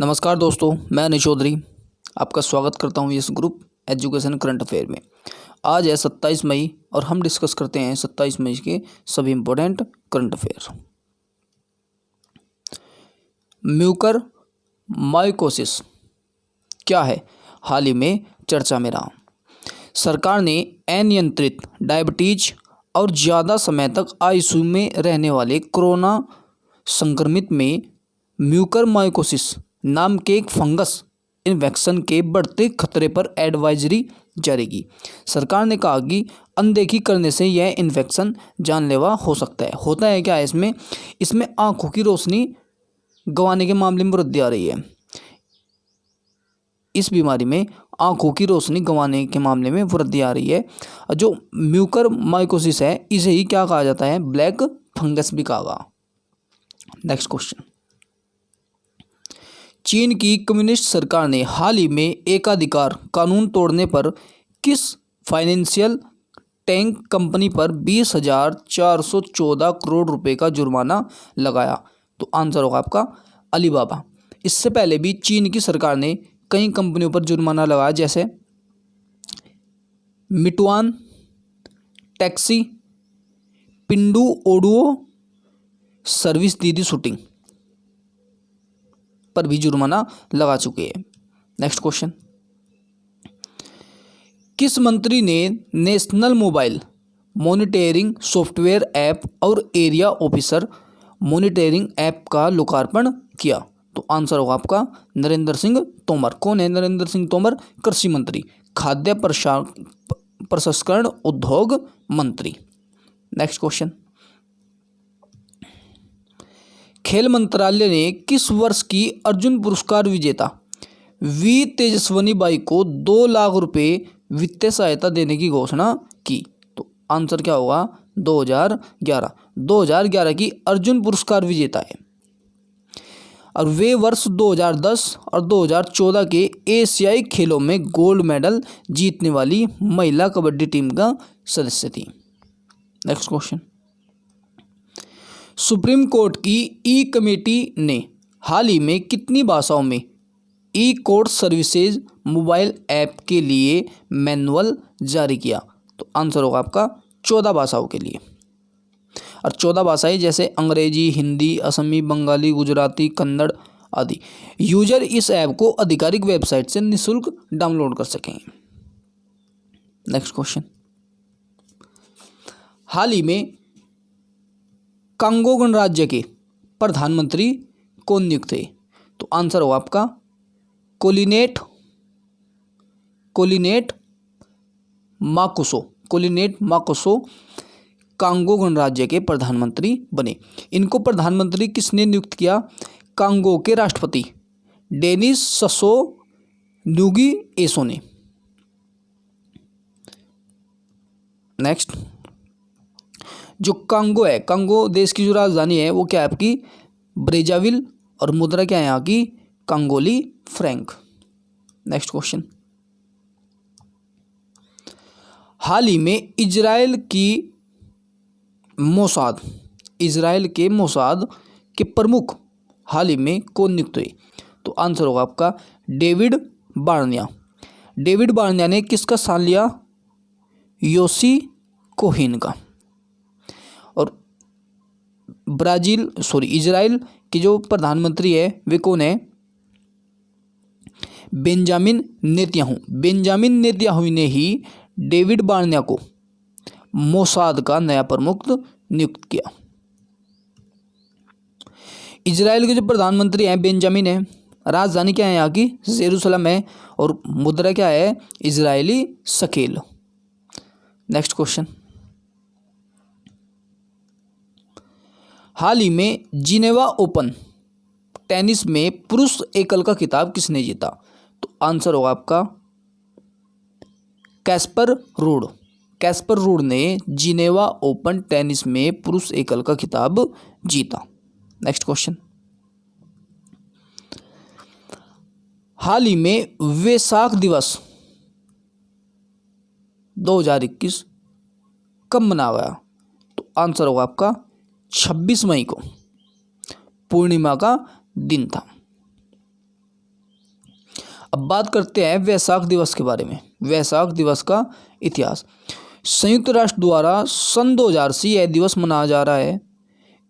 नमस्कार दोस्तों, मैं अनिश चौधरी आपका स्वागत करता हूं इस ग्रुप एजुकेशन करंट अफेयर में। आज है 27 मई और हम डिस्कस करते हैं 27 मई के सभी important current affair. Mucor mycosis क्या है, हाल ही में चर्चा में रहा। सरकार ने अनियंत्रित डायबिटीज और ज़्यादा समय तक आईसीयू में रहने वाले कोरोना संक्रमित में म्यूकर माइकोसिस नाम के एक फंगस इन्फेक्शन के बढ़ते खतरे पर एडवाइजरी जारी की। सरकार ने कहा कि अनदेखी करने से यह इन्फेक्शन जानलेवा हो सकता है। होता है क्या है इसमें आंखों की रोशनी गंवाने के मामले में वृद्धि आ रही है। इस बीमारी में आंखों की रोशनी गंवाने के मामले में वृद्धि आ रही है। जो म्यूकर माइकोसिस है, इसे ही क्या कहा जाता है, ब्लैक फंगस भी कहा। Next question. चीन की कम्युनिस्ट सरकार ने हाल ही में एकाधिकार कानून तोड़ने पर किस फाइनेंशियल टैंक कंपनी पर 20,414 करोड़ रुपए का जुर्माना लगाया? तो आंसर होगा आपका अलीबाबा। इससे पहले भी चीन की सरकार ने कई कंपनियों पर जुर्माना लगाया, जैसे मिटुआन, टैक्सी, पिंडू ओडुओ, सर्विस दीदी शूटिंग पर भी जुर्माना लगा चुके हैं। Next question. किस मंत्री ने national mobile monitoring software app और एरिया ऑफिसर मॉनिटरिंग ऐप का लोकार्पण किया? तो आंसर होगा आपका नरेंद्र सिंह तोमर। कौन है नरेंद्र सिंह तोमर? कृषि मंत्री, खाद्य प्रसंस्करण उद्योग मंत्री। Next question. खेल मंत्रालय ने किस वर्ष की अर्जुन पुरस्कार विजेता वी तेजस्वनी बाई को 2 लाख रुपए वित्तीय सहायता देने की घोषणा की? तो आंसर क्या होगा? 2011 की अर्जुन पुरस्कार विजेता है और वे वर्ष 2010 और 2014 के एशियाई खेलों में गोल्ड मेडल जीतने वाली महिला कबड्डी टीम का सदस्य थी। Next question. सुप्रीम कोर्ट की ई कमेटी ने हाल ही में कितनी भाषाओं में ई कोर्ट सर्विसेज मोबाइल ऐप के लिए मैनुअल जारी किया? तो आंसर होगा आपका 14 भाषाओं के लिए। और 14 भाषाएं जैसे अंग्रेजी, हिंदी, असमी, बंगाली, गुजराती, कन्नड़ आदि। यूजर इस ऐप को आधिकारिक वेबसाइट से निःशुल्क डाउनलोड कर सकेंगे। Next question. हाल ही में कांगो गणराज्य के प्रधानमंत्री कौन नियुक्त थे? तो आंसर होगा आपका कोलिनेट माकुसो कांगो गणराज्य के प्रधानमंत्री बने। इनको प्रधानमंत्री किसने नियुक्त किया? कांगो के राष्ट्रपति डेनिस ससो नुगी एसो ने। नेक्स्ट। जो कांगो है, कांगो देश की जो राजधानी है वो क्या है आपकी? ब्रेजाविल, और मुद्रा क्या है यहाँ की? Congolese franc. Next question. हाल ही में इजराइल के मोसाद के प्रमुख हाल ही में कौन नियुक्त हुए? तो आंसर होगा आपका डेविड बार्निया। डेविड बार्निया ने किसका स्थान लिया? योसी कोहेन का। और इजराइल के जो प्रधानमंत्री है वे कौन है? बेंजामिन नेतन्याहू ने ही डेविड बार्निया को मोसाद का नया प्रमुख नियुक्त किया। इजराइल के जो प्रधानमंत्री हैं बेंजामिन है, राजधानी क्या है यहाँ की? जेरूसलम है, और मुद्रा क्या है? इजरायली शकेल। Next question. हाल ही में जिनेवा ओपन टेनिस में पुरुष एकल का खिताब किसने जीता? तो आंसर होगा आपका कैस्पर रूड ने जिनेवा ओपन टेनिस में पुरुष एकल का खिताब जीता। Next question. हाल ही में वैसाख दिवस 2021 कब मनाया गया? तो आंसर होगा आपका 26 मई को, पूर्णिमा का दिन था। अब बात करते हैं वैसाख दिवस के बारे में। वैसाख दिवस का इतिहास। संयुक्त राष्ट्र द्वारा सन 2000 से यह दिवस मनाया जा रहा है।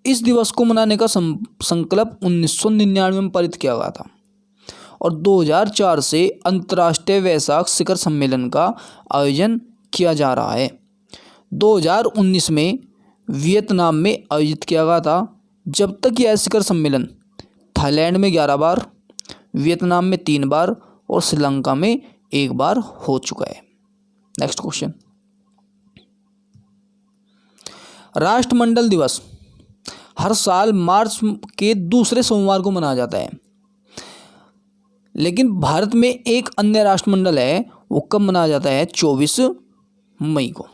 इस दिवस को मनाने का संकल्प 1999 में पारित किया गया था और 2004 से अंतर्राष्ट्रीय वैसाख शिखर सम्मेलन का आयोजन किया जा रहा है। 2019 में वियतनाम में आयोजित किया गया था। जब तक यह शिखर सम्मेलन थाईलैंड में 11 बार, वियतनाम में 3 बार और श्रीलंका में 1 बार हो चुका है। Next question. राष्ट्रमंडल दिवस हर साल मार्च के दूसरे सोमवार को मनाया जाता है, लेकिन भारत में एक अन्य राष्ट्रमंडल है, वो कब मनाया जाता है? 24 मई को।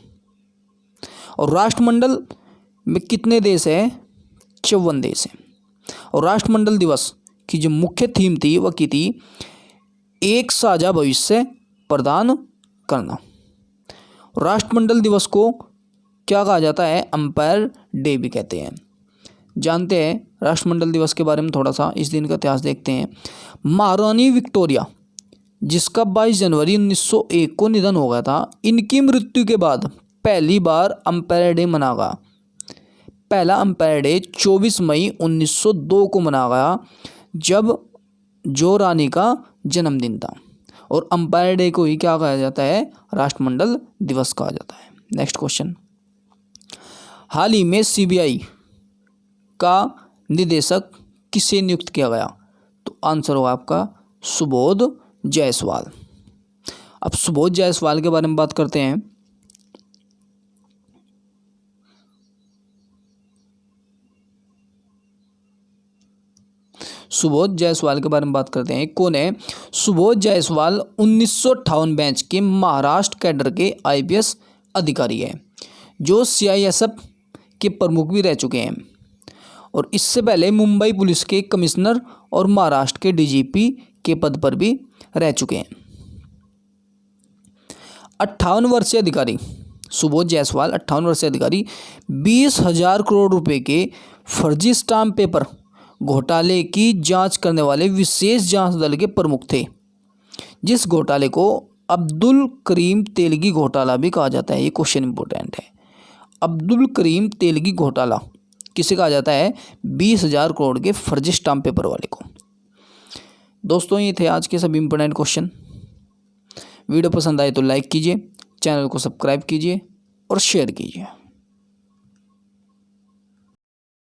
और राष्ट्रमंडल में कितने देश हैं? 54 देश हैं। और राष्ट्रमंडल दिवस की जो मुख्य थीम थी वह की थी एक साझा भविष्य प्रदान करना। राष्ट्रमंडल दिवस को क्या कहा जाता है? अंपायर डे भी कहते हैं। जानते हैं राष्ट्रमंडल दिवस के बारे में थोड़ा सा, इस दिन का इतिहास देखते हैं। महारानी विक्टोरिया, जिसका 22 जनवरी 1901 को निधन हो गया था, इनकी मृत्यु के बाद पहली बार अंपायर डे मनाया गया। पहला अंपायर डे 24 मई 1902 को मनाया गया, जब जो रानी का जन्मदिन था। और अंपायर डे को ही क्या कहा जाता है? राष्ट्रमंडल दिवस कहा जाता है। Next question. हाल ही में सीबीआई का निदेशक किसे नियुक्त किया गया? तो आंसर होगा आपका सुबोध जायसवाल। अब सुबोध जायसवाल के बारे में बात करते हैं। सुबोध जायसवाल के बारे में बात करते हैं। कौन है सुबोध जायसवाल? 1958 बैच के महाराष्ट्र कैडर के आईपीएस अधिकारी है, जो सीआईएसएफ के प्रमुख भी रह चुके हैं और इससे पहले मुंबई पुलिस के कमिश्नर और महाराष्ट्र के डीजीपी के पद पर भी रह चुके हैं। 58 वर्षीय अधिकारी सुबोध जायसवाल 58 वर्षीय अधिकारी 20,000 करोड़ रुपए के फर्जी स्टाम्प पेपर घोटाले की जांच करने वाले विशेष जांच दल के प्रमुख थे, जिस घोटाले को अब्दुल करीम तेलगी घोटाला भी कहा जाता है। ये क्वेश्चन इंपॉर्टेंट है। अब्दुल करीम तेलगी घोटाला किसे कहा जाता है? 20,000 करोड़ के फर्जी स्टाम्प पेपर वाले को। दोस्तों, ये थे आज के सभी इंपॉर्टेंट क्वेश्चन। वीडियो पसंद आए तो लाइक कीजिए, चैनल को सब्सक्राइब कीजिए और शेयर कीजिए।